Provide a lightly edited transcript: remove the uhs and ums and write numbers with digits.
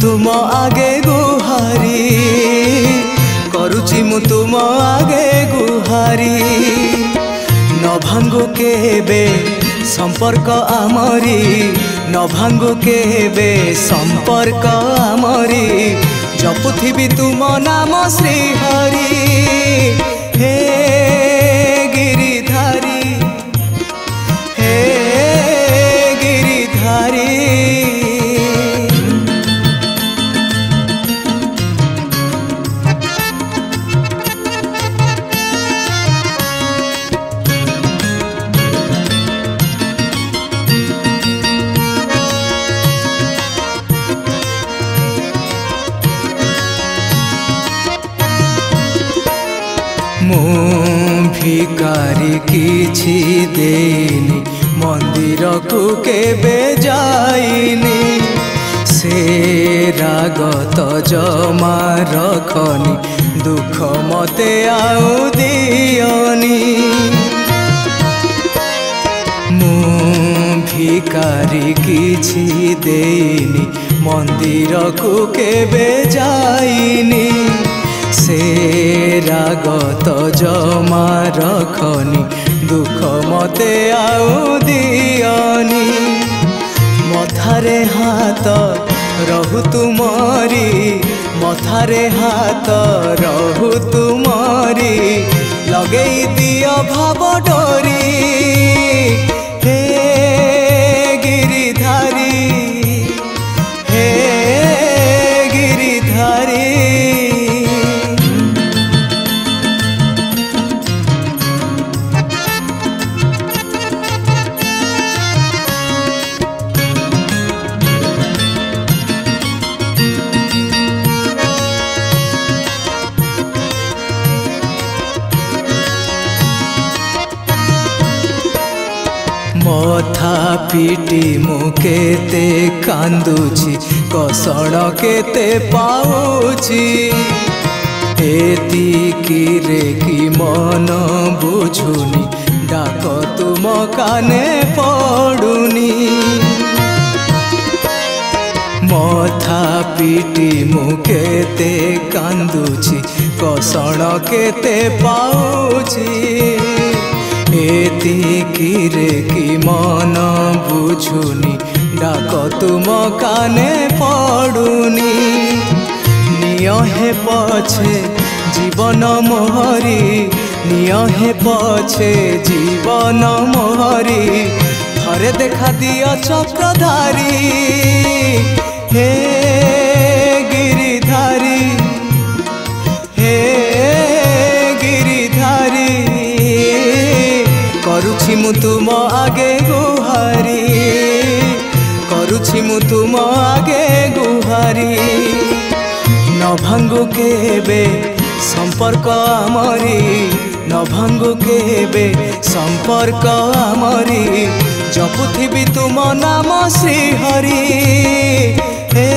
तुम आगे गुहारी करुची मु तुम आगे गुहारी न भांगु केबे संपर्क आमरी न भांगु केबे संपर्क आमरी जपुथिबी तुम नाम श्रीहरि हे गिरिधारी हे गिरिधारी मु भिकारी किछि देनी मंदिर को केबे जाइनी से राग तो जमा रखनी दुख मते आउ दियनी मु भिकारी किछि देनी मंदिर को केबे जाइनी से राग तो जमा रखनी दुख मते आउ दियनी मथारे हाथ रहु तुमरी मथारे हाथ रहु तुमरी लगेई दियो भाव डोरी हे गिरिधारी हे गिरिधारी मथा पिटी मु केते कांदुची कसण केते पाउची एतिकी रे कि मन बुझुनी डाक तुम काने पड़ुनी मथा पिटी मु केते कांदुची कसण केते पाउची एतिकी रे कि मन बुझुनी डाक तुम काने पड़ुनी निय हे पछे जीवन मोहरी निय हे पछे जीवन मोहरी थरे देखा दियो चक्रधारी हे गिरिधारी हे गिरिधारी करुछि मु तुम आगे गुहारी करुछि मु तुम आगे गुहारी न भांगु केबे संपर्क आमरी न भांगु केबे संपर्क आमरी जपुथिबी तुम नाम श्रीहरि हे